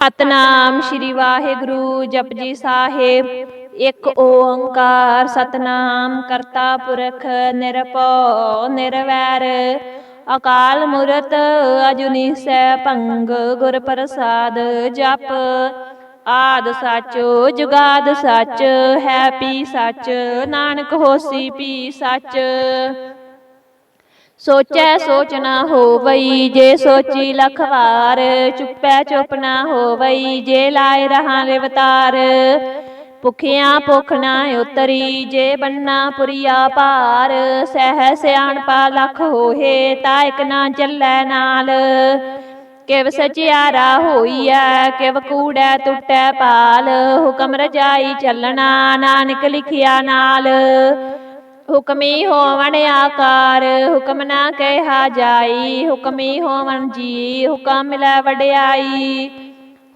ਸਤਨਾਮ ਸ਼੍ਰੀ ਵਾਹਿਗੁਰੂ ਜਪਜੀ ਸਾਹਿਬ। ਇੱਕ ਓੰਕਾਰ ਸਤਨਾਮ ਕਰਤਾ ਪੁਰਖ ਨਿਰਭਉ ਨਿਰਵੈਰ ਅਕਾਲ ਮੂਰਤ ਅਜੂਨੀ ਸੈਭੰ ਗੁਰ ਪ੍ਰਸਾਦ ਜਪ। ਆਦਿ ਸੱਚ ਜੁਗਾਦ ਸੱਚ ਹੈ ਪੀ ਸੱਚ ਨਾਨਕ ਹੋਸੀ ਪੀ ਸੱਚ। ਸੋਚੈ ਸੋਚ ਨਾ ਹੋਵਈ ਜੇ ਸੋਚੀ ਲਖ ਵਾਰ ਚੁੱਪੈ ਚੁੱਪ ਨਾ ਹੋਵਈ ਜੇ ਲਾਏ ਰਹਾ ਲਿਵਤਾਰ। ਭੁਖਿਆ ਭੁਖ ਨਾ ਉਤਰੀ ਜੇ ਬੰਨਾ ਪੁਰੀਆ ਭਾਰ ਸਹਿ ਸਿਆਣਪਾ ਲਖ ਹੋਏ ਤਾ ਇਕ ਨਾ ਚੱਲੈ ਨਾਲ। ਕਿਵ ਸਚਿਆਰਾ ਹੋਈਐ ਕਿਵ ਕੂੜੈ ਟੁੱਟੈ ਪਾਲ ਹੁਕਮ ਰਜਾਈ ਚੱਲਣਾ ਨਾਨਕ ਲਿਖਿਆ ਨਾਲ। ਹੁਕਮੀ ਹੋਵਣ ਆਕਾਰ ਹੁਕਮ ਨਾ ਕਹਿਆ ਜਾਈ ਹੁਕਮੀ ਹੋਵਣ ਜੀ ਹੁਕਮ ਮਿਲੈ ਵਡਿਆਈ।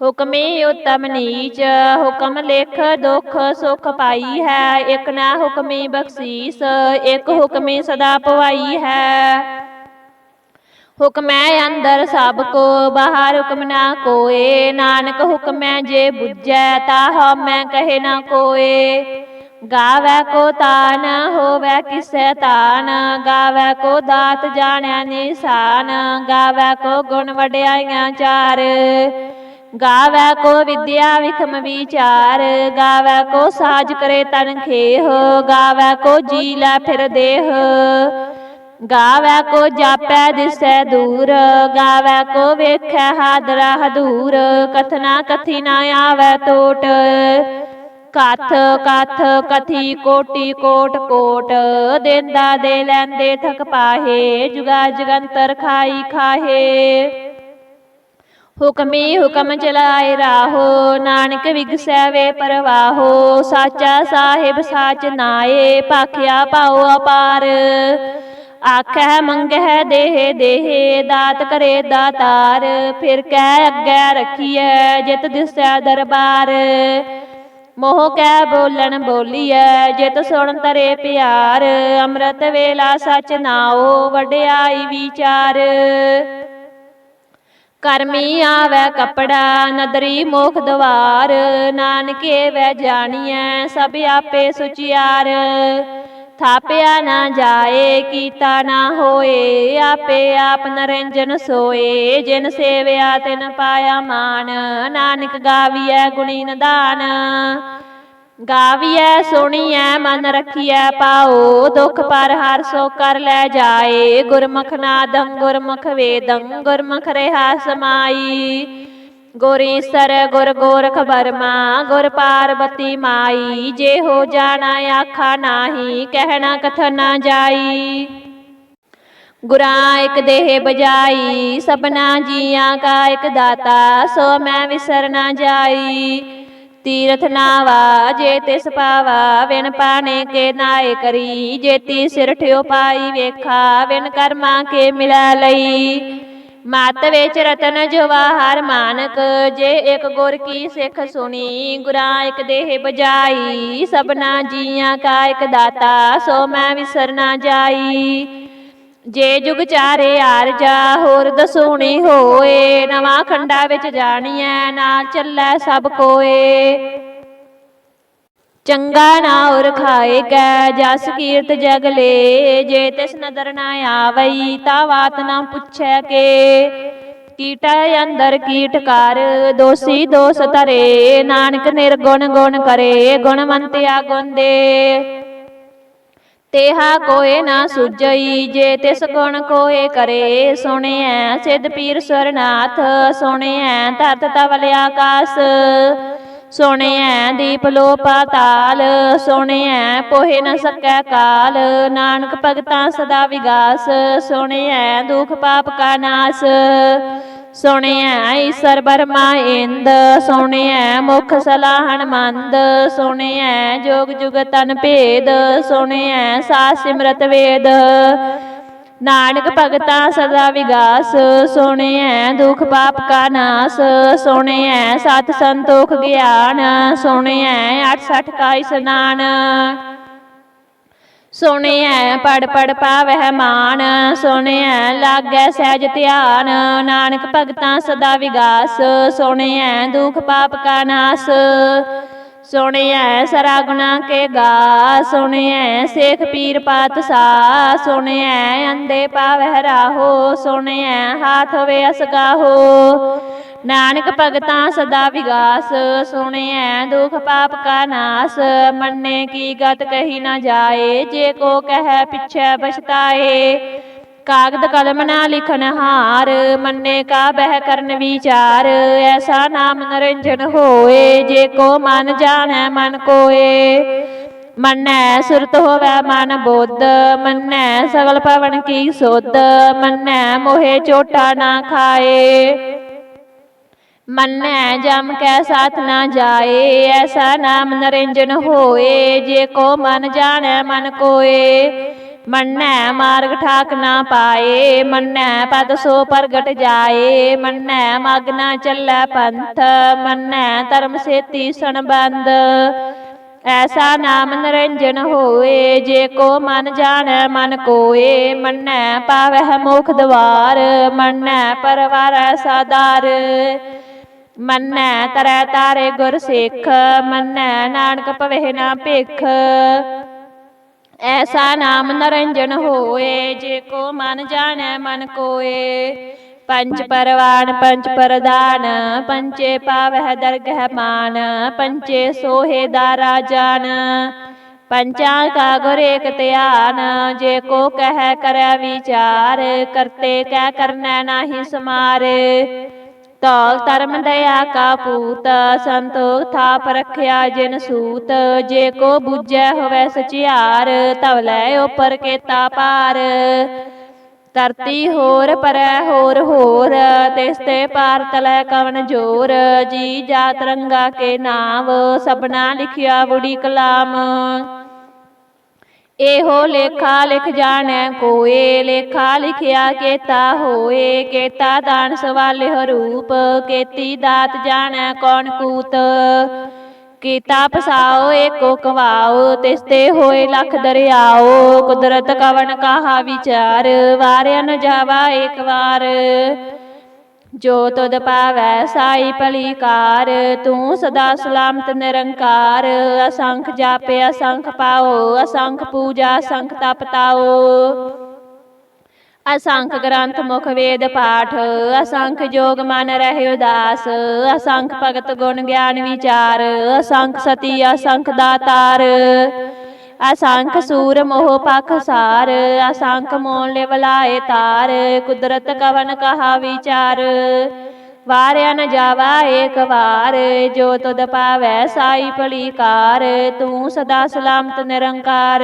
ਹੁਕਮੀ ਉਤਮ ਨੀਚ ਹੁਕਮ ਲਿਖ ਦੁਖ ਸੁਖ ਪਾਈ ਹੈ ਇਕ ਨਾ ਹੁਕਮੀ ਬਖਸ਼ੀਸ ਇਕ ਹੁਕਮੀ ਸਦਾ ਪਵਾਈ ਹੈ। ਹੁਕਮੈ ਅੰਦਰ ਸਭ ਕੋ ਬਾਹਰ ਹੁਕਮ ਨਾ ਕੋਏ ਨਾਨਕ ਹੁਕਮੈ ਜੇ ਬੁਝੈ ਤਾ ਹਉਮੈ ਕਹੇ ਨਾ ਕੋਏ। ਗਾਵੈ ਕੋ ਤਾਨ ਹੋਵੈ ਕਿਸੈ ਤਾਨ ਗਾਵੈ ਕੋ ਦਾਤ ਜਾਣਿਆ ਨਿਸ਼ਾਨ ਗਾਵੈ ਕੋ ਗੁਣ ਵਡਿਆਈਆਂ ਚਾਰ। ਗਾਵੈ ਕੋ ਵਿਦਿਆ ਵਿਖਮ ਵਿਚਾਰ ਗਾਵੈ ਕੋ ਸਾਜ ਕਰੇ ਤਨ ਖੇਹ ਗਾਵੈ ਕੋ ਜੀ ਲੈ ਫਿਰ ਦੇਹ। ਗਾਵੈ ਕੋ ਜਾਪੈ ਦਿਸੈ ਦੂਰ ਗਾਵੈ ਕੋ ਵੇਖੈ ਹਾਦਰਾ ਹਦੂਰ ਕਥਨਾ ਕਥੀ ਨਾ ਆਵੈ ਟੋਟ। ਕਥ ਕਥ ਕਥੀ ਕੋਟੀ ਕੋਟ ਕੋਟ ਦੇਂਦਾ ਦੇ ਲੈਂਦੇ ਥਕ ਪਾਹੇ ਜੁਗਾ ਜਗੰਤਰ ਖਾਈ ਖਾਹੇ। ਹੁਕਮੀ ਹੁਕਮ ਚਲਾਏ ਰਾਹੋ ਨਾਨਕ ਵਿਗਸੈ ਵੇ ਪਰਵਾਹੋ। ਸਾਚਾ ਸਾਹਿਬ ਸਾਚ ਨਾਏ ਭਾਖਿਆ ਪਾਉ ਅਪਾਰ। ਆਖੈ ਮੰਗਹਿ ਦੇਹ ਦੇਹ ਦਾਤ ਕਰੇ ਦਾਤਾਰ ਫਿਰ ਕਹਿ ਅੱਗੇ ਰੱਖੀਐ ਜਿਤ ਦਿਸੈ ਦਰਬਾਰ। ਮੋਹ ਕੈ ਬੋਲਣ ਬੋਲੀਐ ਜਿਤ ਸੁਣ ਤਰੇ ਪਿਆਰ ਅੰਮ੍ਰਿਤ ਵੇਲਾ ਸਚ ਨਾਉ ਵਡਿਆਈ ਵਿਚਾਰ। ਕਰਮੀ ਆਵੈ ਕਪੜਾ ਨਦਰੀ ਮੋਖ ਦਵਾਰ ਨਾਨਕੇ ਵੈ ਜਾਣੀਐ ਸਭ ਆਪੇ ਸੁਚਿਆਰ। ਥਾਪਿਆ ਨਾ ਜਾਏ ਕੀਤਾ ਨਾ ਹੋਏ ਆਪੇ ਆਪ ਨਰਿੰਜਨ ਸੋਏ ਜਿਨ ਸੇਵਿਆ ਤਿਨ ਪਾਇਆ ਮਾਨ ਨਾਨਕ ਗਾਵੀਐ ਗੁਣੀ ਨਿਧਾਨ। ਗਾਵੀਐ ਸੁਣੀਐ ਮਨ ਰਖੀਐ ਪਾਉ ਦੁਖ ਪਰ ਹਰਿ ਸੋ ਕਰ ਲੈ ਜਾਏ। ਗੁਰਮੁਖ ਨਾਦੰ ਗੁਰਮੁਖ ਵੇਦੰ ਗੁਰਮੁਖ ਰਿਹਾ ਸਮਾਈ। ਗੁਰ ਈਸਰ ਗੁਰ ਗੋਰਖ ਬਰਮਾ ਗੁਰ ਪਾਰਬਤੀ ਮਾਈ। ਜੇ ਹੋ ਜਾਣਾ ਆਖਾ ਨਾਹੀ ਕਹਿਣਾ ਕਥਨ ਨਾ ਜਾਈ। ਗੁਰਾਂ ਇਕ ਦੇਹ ਬਜਾਈ ਸਭਨਾ ਜੀਆਂ ਕਾ ਇਕ ਦਾਤਾ ਸੋ ਮੈਂ ਵਿਸਰ ਨਾ ਜਾਈ। ਤੀਰਥ ਨਾਵਾ ਜੇ ਤਿਸ ਪਾਵਾ ਵਿਣ ਪਾਣੇ ਕੇ ਨਾਏ ਕਰੀ ਜੇਤੀ ਸਿਰ ਠਿਓ ਪਾਈ ਵੇਖਾ ਵਿਣ ਕਰਮਾ ਕੇ ਮਿਲੈ ਲਈ। ਮਤ ਵਿੱਚ ਰਤਨ ਜਵਾਹਰ ਮਾਨਕ ਜੇ ਇਕ ਗੁਰ ਕੀ ਸਿੱਖ ਸੁਣੀ। ਗੁਰਾਂ ਇਕ ਦੇਹ ਬਜਾਈ ਸਭਨਾ ਜੀਆਂ ਕਾ ਇਕ ਦਾਤਾ ਸੋ ਮੈਂ ਵਿਸਰ ਨਾ ਜਾਈ। ਜੇ ਜੁਗ ਚਾਰੇ ਆਰਜਾ ਹੋਰ ਦਸੂਣੀ ਹੋਏ ਨਵਾਂ ਖੰਡਾ ਵਿੱਚ ਜਾਣੀਐ ਨਾਲ ਚੱਲੈ ਸਭ ਕੋਏ। ਚੰਗਾ ਨਾਉ ਰਖਾਏਗਾ ਜਸ ਕੀਰਤ ਜਗ ਲੇ ਜੇ ਤਿਸ ਨਦਰ ਨਾ ਆਵਈ ਤਾ ਬਾਤ ਨਾ ਪੁੱਛੈ ਕੇ। ਕੀਟਾ ਅੰਦਰ ਕੀਟ ਕਰ ਦੋਸੀ ਦੋਸ ਧਰੇ ਨਾਨਕ ਨਿਰਗੁਣ ਗੁਣ ਕਰੇ ਗੁਣਵੰਤਿਆ ਗੁਣ ਦੇ। ਤੇਹਾ ਕੋਇ ਨਾ ਸੁਝਈ ਜੇ ਤਿਸ ਗੁਣ ਕੋਇ ਕਰੇ ਸੁਣਿਐ ਸਿੱਧ ਪੀਰ ਸੁਰਨਾਥ ਸੁਣਿਐ ਧਰਤ ਧਵਲ ਆਕਾਸ। ਸੁਣਿਐ ਦੀਪ ਲੋ ਪਾਤਾਲ ਸੁਣਿਐ ਪੋਹਿ ਨ ਸਕੈ ਕਾਲ ਨਾਨਕ ਭਗਤਾਂ ਸਦਾ ਵਿਗਾਸ। ਸੁਣਿਐ ਦੁਖ ਪਾਪ ਕਾ ਨਾਸ ਸੁਣਿਐ ਈਸਰ ਬਰਮਾ ਇੰਦ ਸੁਣਿਐ ਮੁਖ ਸਲਾਹਣ ਮੰਦ। ਸੁਣਿਐ ਜੋਗ ਜੁਗ ਤਨ ਭੇਦ ਸੁਣਿਐ ਸਾਸ ਸਿਮਰਤ ਵੇਦ। ਨਾਨਕ ਭਗਤਾਂ ਸਦਾ ਵਿਗਾਸ ਸੁਣਿਐ ਦੁਖ ਪਾਪ ਕਾ ਨਾਸ। ਸੁਣਿਐ ਸਤ ਸੰਤੋਖ ਗਿਆਨ ਸੁਣਿਐ 68 ਕਾ ਇਸਨਾਨ। ਸੁਣਿਐ ਪੜ ਪੜ ਪਾਵਹਿ ਮਾਨ, ਸੁਣਿਐ ਲਾਗੈ ਸਹਿਜ ਧਿਆਨ। ਨਾਨਕ ਭਗਤਾਂ ਸਦਾ ਵਿਗਾਸ, ਸੁਣਿਐ ਦੁਖ ਪਾਪ ਕਾ ਨਾਸ। ਸੁਣਿਐ ਸਰਾ ਗੁਨਾ ਕੇ ਗਾ, ਸੁਣਿਐ ਸੇਖ ਪੀਰ ਪਾਤਸ਼ਾਹ। ਸੁਣਿਐ ਅੰਧੇ ਪਾਵਹਿ ਰਾਹੋ, ਸੁਣਿਐ ਹਾਥ ਹੋਵੇ ਅਸਗਾਹੋ। ਨਾਨਕ ਭਗਤਾਂ ਸਦਾ ਵਿਗਾਸ, ਸੁਣਿਐ ਦੁਖ ਪਾਪ ਕਾ ਨਾਸ। ਮੰਨੇ ਕੀ ਗਤ ਕਹੀ ਨਾ ਜਾਏ, ਜੇ ਕੋ ਕਹਿ ਪਿਛੈ ਪਛਤਾਏ। ਕਾਗਦ ਕਲਮ ਨਾ ਲਿਖਨ ਹਾਰ, ਮੰਨੇ ਕਾ ਬਹਿ ਕਰਨ ਵਿਚਾਰ। ਐਸਾ ਨਾਮ ਨਿਰੰਜਨ ਹੋਏ, ਜੇ ਕੋ ਮਨ ਜਾਣੈ ਮਨ ਕੋਏ। ਮੰਨੈ ਸੁਰਤ ਹੋਵੈ ਮਨ ਬੁੱਧ, ਮੰਨੈ ਸਗਲ ਪਵਨ ਕੀ ਸੁਧ। ਮੰਨੈ ਮੋਹਿ ਚੋਟਾ ਨਾ ਖਾਏ, ਮੰਨੈ ਜਮ ਕੈ ਸਾਥ ਨਾ ਜਾਏ। ਐਸਾ ਨਾਮ ਨਿਰੰਜਨ ਹੋਏ, ਜੇ ਕੋ ਮਨ ਜਾਣੈ ਮਨ ਕੋਏ। ਮੰਨੈ ਮਾਰਗ ਠਾਕ ਨਾ ਪਾਏ, ਮੰਨੈ ਪਦ ਸੋ ਪ੍ਰਗਟ ਜਾਏ। ਮੰਨੈ ਮਗ ਨਾ ਚੱਲੈ ਪੰਥ, ਮੰਨੈ ਧਰਮ ਸੇਤੀ ਸੰਬੰਧ। ਐਸਾ ਨਾਮ ਨਿਰੰਜਨ ਹੋਏ, ਜੇ ਕੋ ਮਨ ਜਾਣੈ ਮਨ ਕੋਏ। ਮੰਨੈ ਪਾਵਹਿ ਮੋਖ ਦਵਾਰ, ਮੰਨੈ ਪਰਵਾਰੈ ਸਾਧਾਰ। ਮੰਨੈ ਤਰੈ ਤਾਰੇ ਗੁਰ ਸਿੱਖ, ਮੰਨੈ ਨਾਨਕ ਭਵਹਿ ਨਾ ਭਿਖ। ਐਸਾ ਨਾਮ ਨਿਰੰਜਨ ਹੋਏ, ਜੇ ਕੋ ਮਨ ਜਾਣੈ ਮਨ ਕੋਏ। ਪੰਚ ਪਰਵਾਨ ਪੰਚ ਪ੍ਰਧਾਨ, ਪੰਚੇ ਪਾਵਹਿ ਦਰਗਹਿ ਮਾਨ। ਪੰਚੇ ਸੋਹੇ ਦਾਰਾ ਜਾਨ, ਪੰਚਾਂ ਕਾ ਗੁਰ ਏਕ ਧਿਆਨ। ਜੇ ਕੋ ਕਹਿ ਕਰੈ ਵਿਚਾਰ, ਕਰਤੇ ਕੈ ਕਰਨੈ ਨਾਹੀ ਸਮਾਰ। ਧੌਲ ਧਰਮ ਦਇਆ ਕਾ ਪੂਤ, ਸੰਤੋਖ ਥਾਪ ਰਖਿਆ ਜਿਨ ਸੂਤ। ਜੇ ਕੋ ਬੁਝੈ ਹੋਵੈ ਸਚਿਆਰ, ਧਵਲੈ ਉਪਰ ਕੇਤਾ ਪਾਰ। ਧਰਤੀ ਹੋਰ ਪਰੈ ਹੋਰ ਹੋਰ, ਤਿਸ ਤੇ ਪਾਰ ਤਲੈ ਕਵਣ ਜੋਰ। ਜੀ ਜਾਤ ਰੰਗਾ ਕੇ ਨਾਮ, ਸਭਨਾ ਲਿਖਿਆ ਬੁੜੀ ਕਲਾਮ। ਇਹੋ ਲੇਖਾ ਲਿਖ ਜਾਣੈ ਕੋਏ, ਲੇਖਾ ਲਿਖਿਆ ਕੇਤਾ ਹੋਏ। ਕੇਤਾ ਦਾਨ ਸਵਾਲਿਹੁ ਰੂਪ, ਕੇਤੀ ਦਾਤ ਜਾਣੈ ਕੌਣ ਕੂਤ। ਕੀਤਾ ਪਸਾਓ ਏਕੋ ਕਵਾਓ, ਤਿਸ ਤੇ ਹੋਏ ਲਖ ਦਰਿਆਓ। ਕੁਦਰਤ ਕਵਣ ਕਾਹਾ ਵਿਚਾਰ, ਵਾਰਿਆ ਨ ਜਾਵਾ ਏਕ ਵਾਰ। ਜੋ ਤੁਧ ਪਾਵੈ ਸਾਈ ਭਲੀ ਕਾਰ, ਤੂੰ ਸਦਾ ਸਲਾਮਤ ਨਿਰੰਕਾਰ। ਅਸੰਖ ਜਾਪੇ ਅਸੰਖ ਪਾਓ, ਅਸੰਖ ਪੂਜਾ ਅਸੰਖ ਤਪ ਤਾਓ। ਅਸੰਖ ਗ੍ਰੰਥ ਮੁਖ ਵੇਦ ਪਾਠ, ਅਸੰਖ ਜੋਗ ਮਨ ਰਹਿ ਉਦਾਸ। ਅਸੰਖ ਭਗਤ ਗੁਣ ਗਿਆਨ ਵਿਚਾਰ, ਅਸੰਖ ਸਤੀ ਅਸੰਖ ਦਾਤਾਰ। ਅਸੰਖ ਸੂਰ ਮੋਹ ਪਖਸਾਰ, ਅਸੰਖ ਮੋਲ ਲਿਵਲਾਏ ਤਾਰ। ਕੁਦਰਤ ਕਵਨ ਕਹਾ ਵਿਚਾਰ, ਵਾਰਿਆ ਨ ਜਾਵਾ ਏਕ ਵਾਰ। ਜੋ ਤੁਧ ਪਾਵੈ ਸਾਈ ਭਲੀ ਕਾਰ, ਤੂੰ ਸਦਾ ਸਲਾਮਤ ਨਿਰੰਕਾਰ।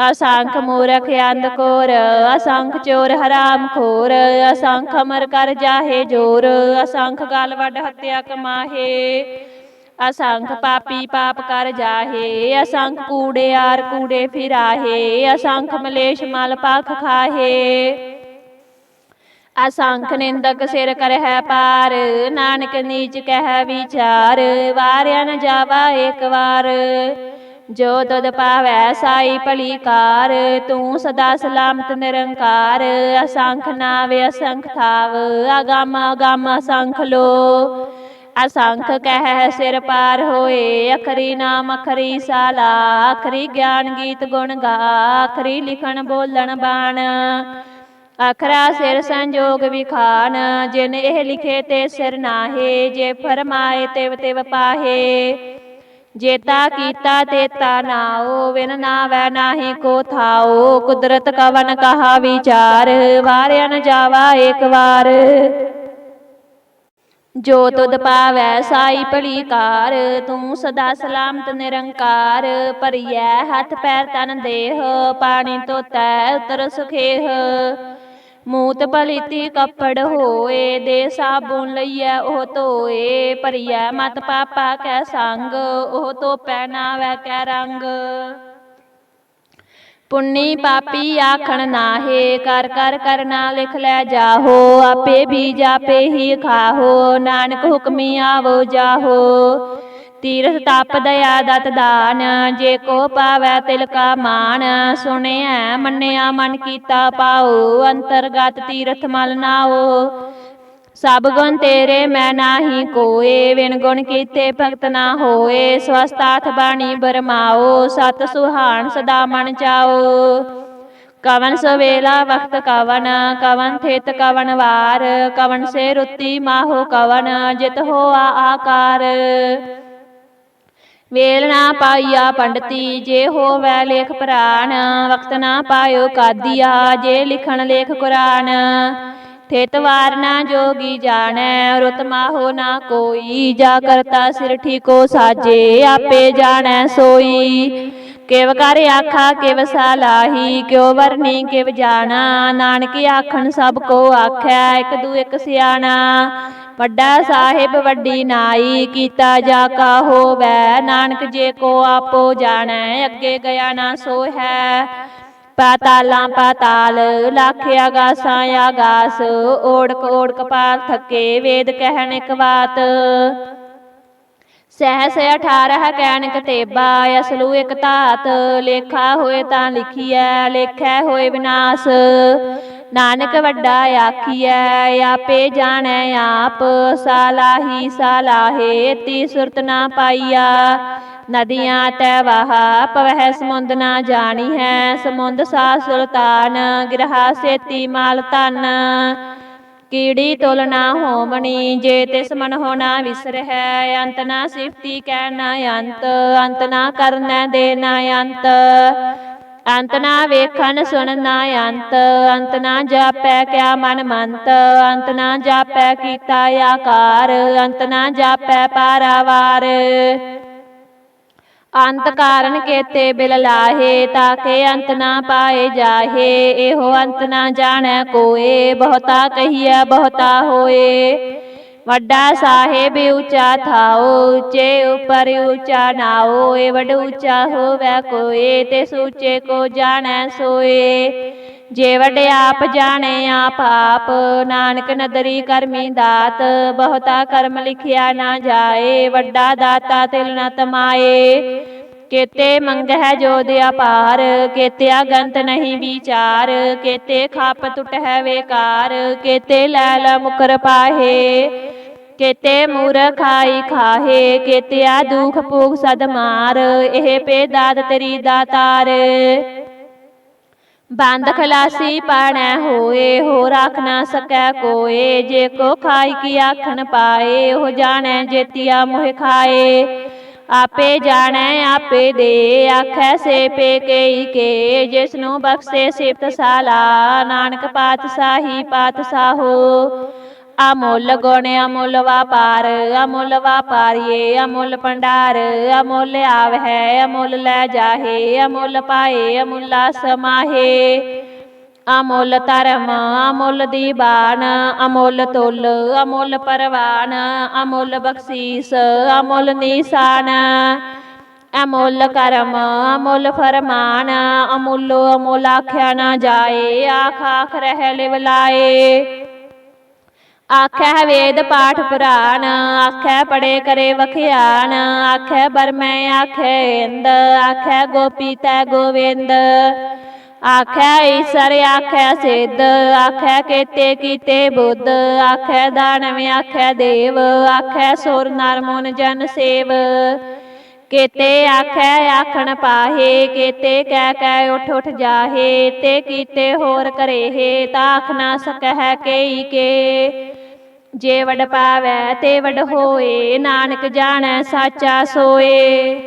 ਅਸੰਖ ਮੂਰਖ ਅੰਧ ਘੋਰ, ਅਸੰਖ ਚੋਰ ਹਰਾਮ ਖੋਰ। ਅਸੰਖ ਅਮਰ ਕਰ ਜਾਹੇ ਜੋਰ, ਅਸੰਖ ਗਲ ਵੱਡ ਹੱਤਿਆ ਕਮਾਹੇ। ਅਸੰਖ ਪਾਪੀ ਪਾਪ ਕਰ ਜਾਹੇ, ਅਸੰਖ ਕੂੜਿਆਰ ਕੂੜੇ ਫਿਰਾਹੇ। ਅਸੰਖ ਮਲੇਛ ਮਲ ਪਖ ਖਾਹੇ, ਅਸੰਖ ਨਿੰਦਕ ਸਿਰ ਕਰਹਿ ਪਾਰ। ਨਾਨਕ ਨੀਚ ਕਹਿ ਵਿਚਾਰ, ਵਾਰਿਆ ਨ ਜਾਵਾ ਏਕ ਵਾਰ। ਜੋ ਤੁਧ ਪਾਵੈ ਸਾਈ ਭਲੀ ਕਾਰ, ਤੂੰ ਸਦਾ ਸਲਾਮਤ ਨਿਰੰਕਾਰ। ਅਸੰਖ ਨਾਵ ਅਸੰਖ ਥਾਵ, ਅਗੰਮ ਅਗੰਮ ਅਸੰਖ ਲੋ। ਅਸੰਖ ਕਹਿ ਸਿਰ ਪਾਰ ਹੋਏ, ਅਖਰੀ ਨਾਮ ਅਖਰੀ ਸਾਲਾ। ਅਖਰੀ ਗਿਆਨ ਗੀਤ ਗੁਣ ਗਾ, ਅਖਰੀ ਲਿਖਣ ਬੋਲਣ ਬਾਣ। ਅਖਰਾ ਸਿਰ ਸੰਜੋਗ ਵਿਖਾਨ, ਜਿਨ ਇਹ ਲਿਖੇ ਤੇ ਸਿਰ ਨਾਹੇ। ਜੇ ਫਰਮਾਏ ਤਿਵ ਤਿਵ ਪਾਹੇ, ਜੇਤਾ ਕੀਤਾ ਤੇਤਾ ਨਾਉ। ਵਿਨ ਨਾਵੈ ਨਾਹੀ ਕੋ ਥਾਉ, ਕੁਦਰਤ ਕਵਨ ਕਹਾ ਵਿਚਾਰ। ਵਾਰਿਆ ਨ ਜਾਵਾ ਏਕ ਵਾਰ। ਜੋ ਤੁਧ ਪਾਵੈ ਸਾਈ ਭਲੀ ਕਾਰ, ਤੂੰ ਸਦਾ ਸਲਾਮਤ ਨਿਰੰਕਾਰ। ਭਰੀਐ ਹੱਥ ਪੈਰ ਤਨ ਦੇਹ, ਪਾਣੀ ਧੋਤੈ ਉਤਰ ਸੁਖੇਹ। ਮੂਤ ਪਲੀਤੀ ਕੱਪੜ ਹੋਏ, ਦੇ ਸਾਬੁਨ ਲਈਐ ਉਹ ਧੋਏ। ਭਰੀਐ ਮਤ ਪਾਪਾ ਕੈ ਸੰਗ, ਉਹ ਧੋਪੈ ਨਾਵੈ ਕੈ ਰੰਗ। ਪੁੰਨੀ ਪਾਪੀ ਆਖਣ ਨਾਹੇ, ਕਰ ਕਰ ਕਰਨਾ ਲਿਖ ਲੈ ਜਾਹੋ। ਆਪੇ ਬੀਜ ਆਪੇ ਹੀ ਖਾਹੋ, ਨਾਨਕ ਹੁਕਮੀ ਆਵੋ ਜਾਹੋ। ਤੀਰਥ ਤਪ ਦਇਆ ਦਤ ਦਾਨ, ਜੇ ਕੋ ਪਾਵੈ ਤਿਲ ਕਾ ਮਾਨ। ਸੁਣਿਐ ਮੰਨਿਆ ਮਨ ਕੀਤਾ ਪਾਉ, ਅੰਤਰਗਤ ਤੀਰਥ ਮਲ ਨਾਉ। ਸਭ ਗੁਣ ਤੇਰੇ ਮੈਂ ਨਾਹੀ ਕੋਏ, ਵਿਣ ਗੁਣ ਕੀਤੇ ਭਗਤ ਨਾ ਹੋਏ। ਸਵਸਤਾਥ ਬਾਣੀ ਬਰਮਾਓ, ਸਤ ਸੁਹਾਣ ਸਦਾ ਮਨ ਚਾਓ। ਕਵਨ ਸਵੇਲਾ ਵਖਤ ਕਵਨ, ਕਵਨ ਥਿਤ ਕਵਨ ਵਾਰ। ਕਵਨ ਸੇ ਰੁੱਤੀ ਮਾਹੋ ਕਵਨ, ਜਿਤ ਹੋਆ ਆਕਾਰ। ਵੇਲ ਨਾ ਪਾਈਆ ਪੰਡਤੀ, ਜੇ ਹੋਵੈ ਲੇਖ ਪੁਰਾਣ। ਵਕਤ ਨਾ ਪਾਇਓ ਕਾਦੀਆ, ਜੇ ਲਿਖਣ ਲੇਖ ਕੁਰਾਨ। ਥਿਤ ਵਾਰ ਨਾ ਜੋਗੀ ਜਾਣੈ, ਰੁਤ ਮਾਹੋ ਨਾ ਕੋਈ। ਜਾ ਕਰਤਾ ਸਿਰ ਠੀਕੋ ਸਾਜੇ, ਆਪੇ ਜਾਣੈ ਸੋਈ। ਕਿਵ ਕਰ ਆਖਾ ਕਿਵ ਸਲਾਹੀ, ਕਿਉ ਵਰਨੀ ਕਿਵ ਜਾਣਾ। ਨਾਨਕ ਆਖਣ ਸਭ ਕੋ ਆਖੈ, ਇਕ ਦੂ ਇਕ ਸਿਆਣਾ। ਵੱਡਾ ਸਾਹਿਬ ਵੱਡੀ ਨਾਈ, ਕੀਤਾ ਜਾ ਕਾ ਹੋਵੈ। ਨਾਨਕ ਜੇ ਕੋ ਆਪੋ ਜਾਣੈ, ਅੱਗੇ ਗਿਆ ਨਾ ਸੋ ਹੈ। ਪਾਤਾਲਾਂ ਪਾਤਾਲ, ਲੱਖ ਆਗਾਸਾਂ ਆਗਾਸ। ਓੜਕ ਓੜਕ ਪਾਲ ਥਕੇ, ਵੇਦ ਕਹਿਣ ਇਕ ਬਾਤ। ਸਹਿਸ 18 ਕਹਿਣ ਕਤੇਬਾ, ਅਸਲੂ ਇਕ ਧਾਤ। ਲੇਖਾ ਹੋਏ ਤਾਂ ਲਿਖੀਐ, ਲੇਖੈ ਹੋਏ ਵਿਨਾਸ਼। ਨਾਨਕ ਵੱਡਾ ਆਖੀਐ, ਆਪੇ ਜਾਣੈ ਆਪ। ਸਾਲਾਹੀ ਸਾਲਾਹੇ, ਤੀ ਸੁਰਤ ਨਾ ਪਾਈਆ। ਨਦੀਆਂ ਤੈ ਵਾਹਾ, ਪਵਹਿ ਸਮੁੰਦ ਨਾ ਜਾਣੀ ਹੈ। ਸਮੁੰਦ ਸਾ ਸੁਲਤਾਨ, ਗਿਰਹਾ ਸੇਤੀ ਮਾਲ ਧਨ। ਕੀੜੀ ਤੁਲ ਨਾ ਹੋਮਣੀ, ਜੇ ਤਿਸ ਮਨ ਹੋ ਨਾ ਵਿਸਰਹਿ। ਅੰਤ ਨਾ ਸਿਫਤੀ ਕਹਿ ਨਾ ਅੰਤ, ਅੰਤ ਨਾ ਕਰਨੈ ਦੇ ਨਾ ਅੰਤ। ਅੰਤ ਨਾ ਵੇਖਣ ਸੁਣ ਨਾ ਅੰਤ, ਅੰਤ ਨਾ ਜਾਪੈ ਕਿਆ ਮਨ ਮੰਤ। ਅੰਤ ਨਾ ਜਾਪੈ ਕੀਤਾ ਆਕਾਰ, ਅੰਤ ਨਾ ਜਾਪੈ ਪਾਰਾਵਾਰ। ਅੰਤ ਕਾਰਨ ਕੇਤੇ ਬਿਲ ਲਾਹੇ, ਤਾਕੇ ਅੰਤ ਨਾ ਪਾਏ ਜਾਹੇ। ਇਹੋ ਅੰਤ ਨਾ ਜਾਣੈ ਕੋਏ, ਬਹੁਤਾ ਕਹੀਐ ਬਹੁਤਾ ਹੋਏ। ਵੱਡਾ ਸਾਹਿਬ ਉੱਚਾ ਥਾਓ, ਉੱਚੇ ਉਪਰ ਉੱਚਾ ਨਾਓ। ਏ ਵੱਡ ਉੱਚਾ ਹੋਵੈ ਕੋਏ, ਤਿਸ ਉੱਚੇ ਕੋ ਜਾਣੈ ਸੋਏ। ਜੇ ਵੱਡ ਆਪ ਜਾਣੇ ਆਪ ਆਪ, ਨਾਨਕ ਨਦਰੀ ਕਰਮੀ ਦਾਤ। ਬਹੁਤਾ ਕਰਮ ਲਿਖਿਆ ਨਾ ਜਾਏ, ਵੱਡਾ ਦਾਤਾ ਤਿਲ ਨ ਤਮਾਏ। ਕੇਤੇ ਮੰਗਹਿ ਜੋਧ ਅਪਾਰ, ਕੇਤੇ ਅਗੰਤ ਨਹੀਂ ਵਿਚਾਰ। ਕੇਤੇ ਖਪ ਟੁਟਹਿ ਵੇਕਾਰ, ਕੇਤੇ ਲੈਲ ਮੁਕਰ ਪਾਹੇ। ਕੇਤੇ ਮੂਰਖ ਖਾਈ ਖਾਹੇ, ਕੇਤੇ ਆ ਦੁਖ ਭੋਗ ਸਦ ਮਾਰ। ਇਹ ਪੇ ਦਾਤ ਤੇਰੀ ਦਾਤਾਰ। ਬੰਦ ਖਲਾਸੀ ਪਾਣੈ ਹੋਏ, ਹੋ ਰਾਖ ਨਾ ਸਕੈ ਕੋਏ। ਜੇ ਕੋ ਖਾਈ ਕੀ ਆਖਣ ਪਾਏ, ਉਹ ਜਾਣੈ ਜੇਤੀਆ ਮੋਹਿ ਖਾਏ। ਆਪੇ ਜਾਣੈ ਆਪੇ ਦੇ, ਆਖੈ ਸੇ ਪੇ ਕੇਈ ਕੇ। ਜਿਸਨੂੰ ਬਖਸ਼ੇ ਸਿਫਤ ਸਾਲਾ, ਨਾਨਕ ਪਾਤਸ਼ਾਹੀ ਪਾਤਸ਼ਾਹੋ। ਅਮੁੱਲ ਗੁਣ ਅਮੁੱਲ ਵਾਪਾਰ, ਅਮੁੱਲ ਵਾਪਾਰੀਏ ਅਮੁੱਲ ਭੰਡਾਰ। ਅਮੁੱਲ ਆਵਹਿ ਅਮੁੱਲ ਲੈ ਜਾਹੇ, ਅਮੁੱਲ ਪਾਏ ਅਮੁੱਲਾ ਸਮਾਹੇ। ਅਮੁੱਲ ਧਰਮ ਅਮੁੱਲ ਦੀਵਾਨ, ਅਮੁੱਲ ਤੁਲ ਅਮੁੱਲ ਪਰਵਾਨ। ਅਮੁੱਲ ਬਖਸ਼ੀਸ ਅਮੁੱਲ ਨੀਸਾਨ, ਅਮੁੱਲ ਕਰਮ ਅਮੁੱਲ ਫਰਮਾਨ। ਅਮੁੱਲੋ ਅਮੁੱਲ ਆਖਿਆ ਨਾ ਜਾਏ, ਆਖ ਆਖ ਰਹਿ ਲਿਵ ਲਾਏ। ਆਖੈ ਵੇਦ ਪਾਠ ਪੁਰਾਣ, ਆਖੈ ਪੜੇ ਕਰੇ ਵਖਿਆਨ। ਆਖੈ ਬਰਮੈ ਆਖੈ ਇੰਦ, ਆਖੈ ਗੋਪੀ ਤੈ ਗੋਵਿੰਦ। ਆਖੈ ਈਸਰ ਆਖੈ ਸਿੱਧ, ਆਖੈ ਕੇਤੇ ਕੀਤੇ ਬੁੱਧ। ਆਖੈ ਦਾਨਵ ਆਖੈ ਦੇਵ, ਆਖੈ ਸੁਰ ਨਰ ਮੁਨ ਜਨ ਸੇਵ। ਕੇਤੇ ਆਖੈ ਆਖਣ ਪਾਹੇ, ਕੇਤੇ ਕਹਿ ਕਹਿ ਉਠ ਉਠ ਜਾਹੇ। ਤੇ ਕੀਤੇ ਹੋਰ ਕਰੇਹੇ, ਤਾਖ ਨਾ ਸਕਹਿ ਕੇਈ ਕੇ। ਜੇ ਵਡ ਪਾਵੈ ਤੇ ਵਡ ਹੋਏ, ਨਾਨਕ ਜਾਣੈ ਸਾਚਾ ਸੋਏ।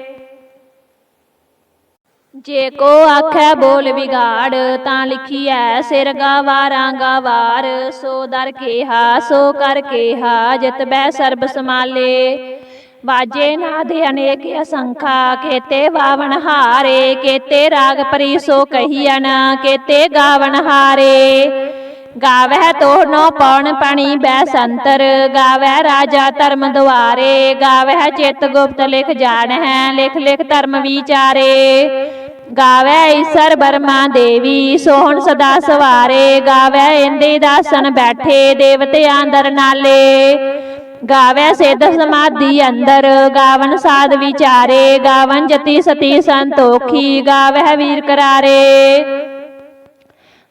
ਜੇ ਕੋ ਆਖੈ ਬੋਲ ਵਿਗਾੜ, ਤਾਂ ਲਿਖੀਐ ਸਿਰ ਗਾਵਾਰਾਂ ਗਾਵਾਰ। ਸੋ ਦਰ ਕੇਹਾ ਸੋ ਕਰ ਕੇਹਾ, ਜਿਤ ਬੈ ਸਰਬ ਸਮਾਲੇ। ਬਾਜੇ ਨਾਦ ਅਨੇਕ ਅਸੰਖਾ, ਕੇਤੇ ਵਾਵਣ ਹਾਰੇ। ਕੇਤੇ ਰਾਗ ਪਰੀ ਸੋ ਕਹੀਅਨ, ਕੇਤੇ ਗਾਵਣ ਹਾਰੇ। ਗਾਵਹਿ ਤੋਹਨੋ ਪਉਣ ਪਣੀ ਬੈ ਸੰਤਰ, ਗਾਵਹਿ ਰਾਜਾ ਧਰਮ ਦੁਆਰੇ। ਗਾਵਹਿ ਚਿਤ ਗੁਪਤ ਲਿਖ ਜਾਣਹਿ, ਲਿਖ ਲਿਖ ਧਰਮ ਵਿਚਾਰੇ। ਗਾਵੈ ਈਸਰ ਬਰਮਾ ਦੇਵੀ, ਸੋਹਣ ਸਦਾ ਸਵਾਰੇ। ਗਾਵੈ ਇੰਦੇ ਦਾਸਨ ਬੈਠੇ, ਦੇਵਤੇ ਆਂਦਰ ਨਾਲੇ। ਗਾਵੈ ਸਿੱਧ ਸਮਾਧੀ ਅੰਦਰ, ਗਾਵਨ ਸਾਧ ਵਿਚਾਰੇ, ਗਾਵਨ ਜਤੀ ਸਤੀ ਸੰਤੋਖੀ, ਗਾਵਹਿ ਵੀਰ ਕਰਾਰੇ।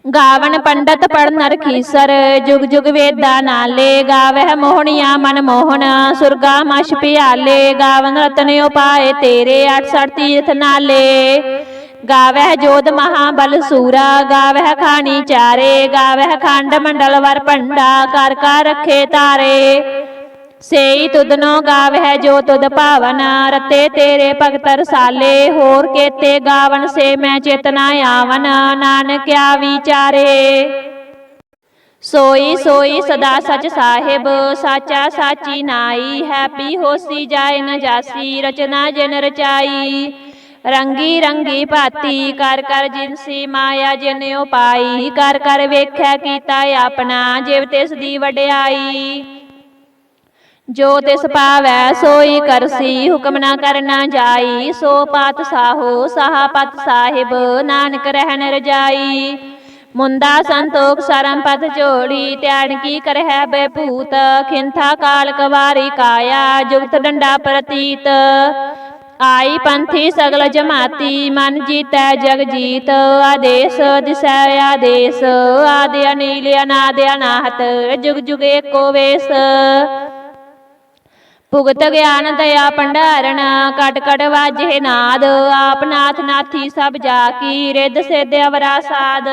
ਗਾਵਨ ਪੰਡਤ ਪੜ੍ਹਨ ਰਖੀਸਰ, ਜੁਗ ਜੁਗ ਵੇਦਾਂ ਨਾਲੇ, ਗਾਵਹਿ ਮੋਹਣੀਆਂ ਮਨ ਮੋਹਨ, ਸੁਰਗਾ ਮਛ ਪਿਆਲੇ, ਗਾਵਨ ਰਤਨ ਉਪਾਏ ਤੇਰੇ, 68 ਤੀਰਥ ਨਾਲੇ। ਗਾਵਹਿ ਜੋਧ ਮਹਾਬਲ ਸੂਰਾ, ਗਾਵਹਿ ਖਾਣੀ ਚਾਰੇ, ਗਾਵਹਿ ਖੰਡ ਮੰਡਲ ਵਰ ਭੰਡਾ, ਕਰ ਕਰ ਰੱਖੇ ਤਾਰੇ। ਸੇਈ ਤੁਧਨੋ ਗਾਵਹਿ ਜੋ ਤੁਧ ਭਾਵਨ, ਰਤੇ ਤੇਰੇ ਭਗਤ ਰਸਾਲੇ, ਹੋਰ ਕੇਤੇ ਗਾਵਨ ਸੇ ਮੈਂ ਚੇਤਨਾ ਆਵਨ, ਨਾਨਕਿਆ ਵਿਚਾਰੇ। ਸੋਈ ਸੋਈ ਸਦਾ ਸਚ ਸਾਹਿਬ, ਸਾਚਾ ਸਾਚੀ ਨਾਈ, ਹੈਪੀ ਹੋਸੀ ਜਾਏ ਨ ਜਾਸੀ, ਰਚਨਾ ਜਿਨ ਰਚਾਈ। ਰੰਗੀ ਰੰਗੀ ਭਾਤੀ, ਕਰ ਕਰ ਜਿਨਸੀ ਮਾਇਆ ਜਿਨ ਉਪਾਈ, ਕਰ ਕਰ ਵੇਖਿਆ ਕੀਤਾ ਆਪਣਾ, ਜਿਵ ਤਿਸ ਦੀ ਵਡਿਆਈ। ਜੋ ਤਿਸ ਪਾਵੈ ਸੋਈ ਕਰਸੀ, ਹੁਕਮ ਨਾ ਕਰਨਾ ਜਾਈ, ਸੋ ਪਾਤ ਸਾਹੋ ਸਾਹਾ ਪਤ ਸਾਹਿਬ, ਨਾਨਕ ਰਹਿਣ ਰਜਾਈ। ਮੁੰਦਾ ਸੰਤੋਖ ਸਰਮ ਪਤ ਝੋਲੀ, ਧਿਆਨ ਕੀ ਕਰਹਿ ਬੈਭੂਤ, ਖਿੰਥਾ ਕਾਲ ਕਵਾਰੀ ਕਾਇਆ, ਜੁਗਤ ਡੰਡਾ ਪ੍ਰਤੀਤ। ਆਈ ਪੰਥੀ ਸਗਲ ਜਮਾਤੀ, ਮਨ ਜੀਤੈ ਜਗ ਜੀਤ, ਆਦੇਸ ਦਿਸੈ ਆਦੇਸ, ਆਦਿ ਅਨੀਲ ਅਨਾਦਿ ਅਨਾਹਤ, ਜੁਗ ਜੁਗ ਏਕੋ ਵੇਸ। ਭੁਗਤ ਗਿਆਨ ਦਇਆ ਭੰਡਾਰਨ, ਕਟ ਕਟ ਵਾਜੇ ਨਾਦ, ਆਪ ਨਾਥ ਨਾਥੀ ਸਭ ਜਾ ਕੀ, ਰਿੱਧ ਸਿੱਧ ਅਵਰਾ ਸਾਧ।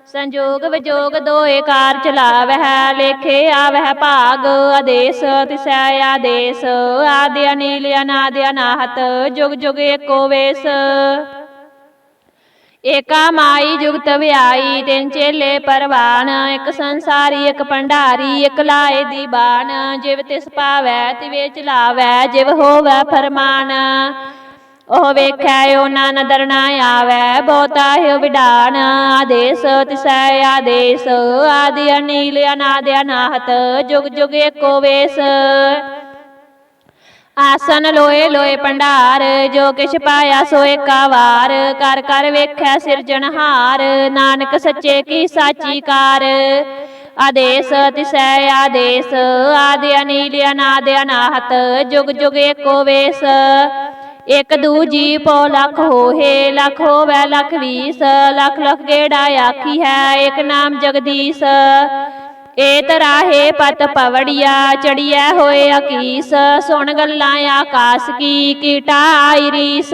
ਸੰਜੋਗ ਵਿਜੋਗ ਦੋਏ ਕਾਰ ਚਲਾਵਹਿ, ਲੇਖੇ ਆਵਹਿ ਭਾਗ, ਆਦੇਸ ਤਿਸੈ ਆਦੇਸ, ਆਦਿ ਅਨੀਲ ਅਨਾਦਿ ਅਨਾਹਤ, ਜੁਗ ਜੁਗ ਏਕੋ ਵੇਸ। ਏਕਾ ਮਾਈ ਜੁਗਤ ਵਿਆਈ, ਤਿੰਨ ਚੇਲੇ ਪਰਵਾਨ, ਇੱਕ ਸੰਸਾਰੀ ਇੱਕ ਭੰਡਾਰੀ, ਇੱਕ ਲਾਏ ਦੀ ਬਾਣ, ਜਿਵ ਤਿਸ ਪਾਵੈ ਤਿਵੇ ਚਲਾਵੈ, ਜਿਵ ਹੋਵੈ ਫਰਮਾਨ। ਉਹ ਵੇਖੈ ਉਹ ਨਾ ਨਦਰ ਨਾ ਆਵੈ, ਬਹੁਤਾ ਹੈ ਵਿਡਾਨ, ਆਦੇਸ ਤਿਸੈ ਆਦੇਸ, ਆਦਿ ਅਨੀਲ ਅਨਾਦਿ ਅਨਾਹਤ, ਜੁਗ ਜੁਗ ਏਕੋ ਵੇਸ। ਆਸਨ ਲੋਏ ਲੋਏ ਭੰਡਾਰ, ਜੋ ਕਿਛ ਪਾਇਆ ਸੋ ਏਕਾ ਵਾਰ, ਕਰ ਕਰ ਵੇਖੈ ਸਿਰਜਣਹਾਰ, ਨਾਨਕ ਸੱਚੇ ਕੀ ਸਾਚੀ ਕਾਰ। ਆਦੇਸ ਤਿਸੈ ਆਦੇਸ, ਆਦਿ ਅਨੀਲ ਅਨਾਦਿ ਅਨਾਹਤ, ਜੁਗ ਜੁਗ ਏਕੋ ਵੇਸ। ਇੱਕ ਦੂਜੀ ਪੋ ਲੱਖ ਹੋਏ, ਲੱਖ ਹੋਵੈ ਲੱਖ ਵੀਸ, ਲੱਖ ਲੱਖ ਗੇੜਾ ਆਖੀ ਹੈ, ਇੱਕ ਨਾਮ ਜਗਦੀਸ਼। ਏ ਤਰਾਹੇ ਪਤ ਪਵੜੀਆ, ਚੜੀਐ ਹੋਏ ਅਕੀਸ, ਸੁਣ ਗੱਲਾਂ ਆਕਾਸ ਕੀ, ਕੀਟਾ ਆਈ ਰੀਸ।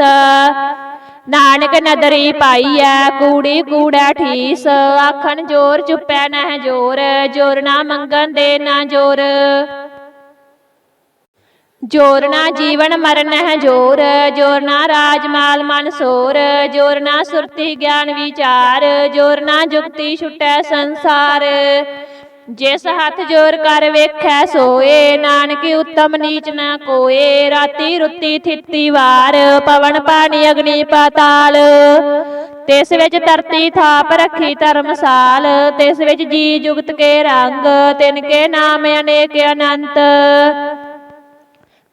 ਨਾਨਕ ਨਦਰੀ ਪਾਈਐ, ਕੂੜੀ ਕੂੜੈ ਠੀਸ, ਆਖਣ ਜੋਰ ਚੁੱਪੈ ਨਹਿ ਜੋਰ, ਜੋਰ ਨਾ ਮੰਗਣ ਦੇ ਨਾ ਜੋਰ। ਜੋਰ ਨਾ ਜੀਵਨ ਮਰਨ ਹੈ ਜੋਰ, ਜੋਰ ਨਾ ਰਾਜ ਮਾਲ ਮਨ ਸੋਰ, ਜੋਰ ਨਾ ਸੁਰਤੀ ਗਿਆਨ ਵਿਚਾਰ, ਜੋਰ ਨਾ ਜੁਗਤੀ ਛੁਟੈ ਸੰਸਾਰ। ਜਿਸ ਹੱਥ ਜੋਰ ਕਰ ਵੇਖੈ ਸੋਏ, ਨਾਨਕ ਉੱਤਮ ਨੀਚ ਨਾ ਕੋਏ। ਰਾਤੀ ਰੁੱਤੀ ਥਿੱਤੀ ਵਾਰ, ਪਵਨ ਪਾਣੀ ਅਗਨੀ ਪਾਤਾਲ, ਤਿਸ ਵਿੱਚ ਧਰਤੀ ਥਾਪ ਰੱਖੀ ਧਰਮਸਾਲ, ਤਿਸ ਵਿੱਚ ਜੀ ਜੁਗਤ ਕੇ ਰੰਗ, ਤਿਨ ਕੇ ਨਾਮ ਅਨੇਕ ਅਨੰਤ।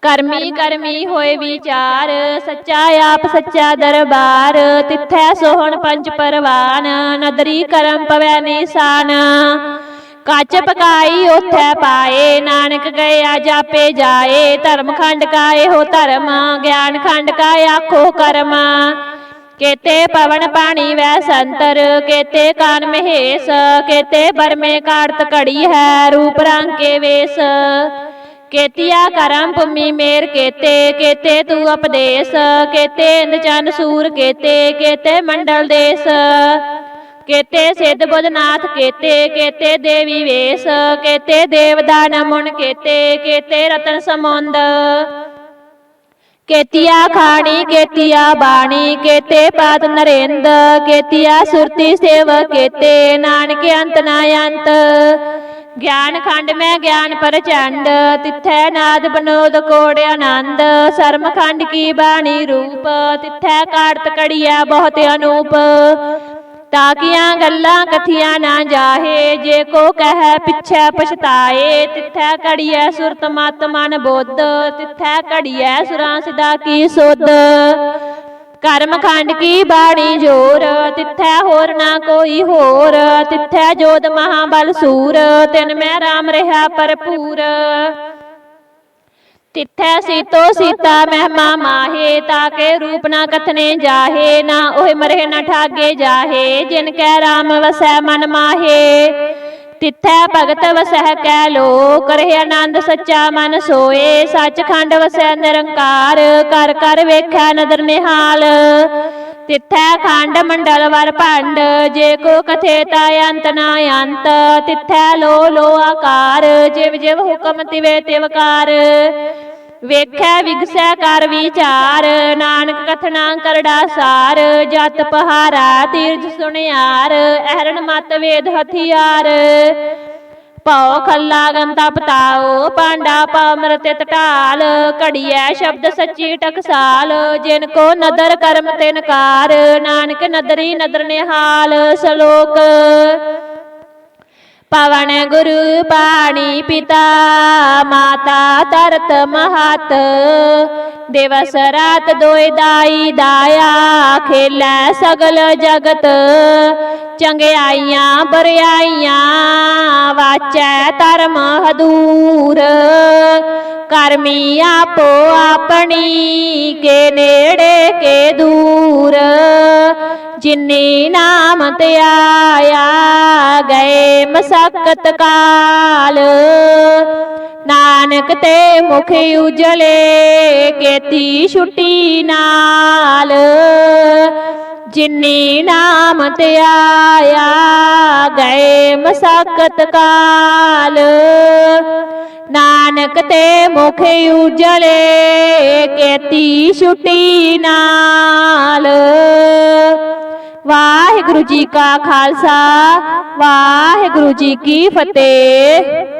ਕਰਮੀ ਕਰਮੀ ਹੋਏ ਵਿਚਾਰ, ਸੱਚਾ ਆਪ ਸੱਚਾ ਦਰਬਾਰ, ਤਿੱਥੈ ਸੋਹਣ ਪੰਜ ਪਰਵਾਨ, ਨਦਰੀ ਕਰਮ ਪਵੈ ਨਿਸ਼ਾਨ। ਕੱਚ ਪਕਾਈ ਉਥੈ ਪਾਏ, ਨਾਨਕ ਗਿਆ ਜਾਪੇ ਜਾਏ, ਧਰਮ ਖੰਡ ਕਾ ਇਹੋ ਧਰਮ, ਗਿਆਨ ਖੰਡ ਕਾ ਆਖੋ ਕਰਮ। केते पवन पानी वै संतर, केते कान महेश, केते बरमे कार्त कड़ी है रूप रंग के वेश। केतिया करम भूमि मेर केते, केते तू उपदेश, केते इंद चंद सूर केते, केते मंडल देश। केते सिद्ध बुधनाथ केते, केते देवी वेश, केते देवदान मुन केते, केते रतन समुंद। केतिया खानी केतिया बाणी, केते पात नरेंद, केतिया सुरती सेव केते, नानक अंत ना अंत। ज्ञान खंड में ज्ञान प्रचंड, तिथै नाद बनोद कोड़ आनंद। शर्म खंड की बाणी रूप, तिथै कार्त कड़िया बहुत अनूप। ताकियां गल्लां कथियां ना जाहे, जे को कह पिछै पछताए। तिथै कड़िया सुरत मत मन बुद्ध, तिथै कड़िया सुरां सिदा की सुध। कर्म खंड की बाणी जोर, तिथै होर ना कोई होर। तिथै जोध महाबल सूर, तिन में राम रहा भरपूर। तिथै सीतो सीता महिमा माहे, ताके रूप ना कथने जाहे, ना ओह मरे न ठागे जाहे, जिनकै राम वसै मन माहे। तिथै भगत वसह कै लोक, रहे आनंद सच्चा मन सोए, सचखंड वसै निरंकार, कर कर वेखै नदर निहाल। तिथै खंड मंडल वर भंड, जे को कथे ताय अंत ना अंत, तिथै लो लो आकार, जिव जिव हुक्म तिवे तिवकार। वेखै विगसै कर विचार, नानक कथना करड़ा सार, जत पहारा तीर्थ सुनियार, अहरण मत वेद हथियार। पाओ खल्ला गंता पताओ, पांडा पामृत ढाल, घड़िया शब्द सच्ची टकसाल, जिनको नदर कर्म तिनकार, नानक नदरी नदर निहाल। सलोक पवन गुरु पाणी पिता, माता तरत महत, दिवस रात दोय दाई दाया, खेलै सगल जगत। चंगियाइयां बरियाइयां, वाचै धर्म हदूर, करमी आपो अपनी, के नेड़े के दूर। जिन्नी नाम ते आया, गए मसकत काल, नानक ते मुख उजले, केती छुट्टी नाल। जिन्नी नाम ते आया, गए मसकत काल, नानक ते मुख उजले, केती छुट्टी नाल। वाहिगुरु जी का खालसा, वाहिगुरु जी की फतेह।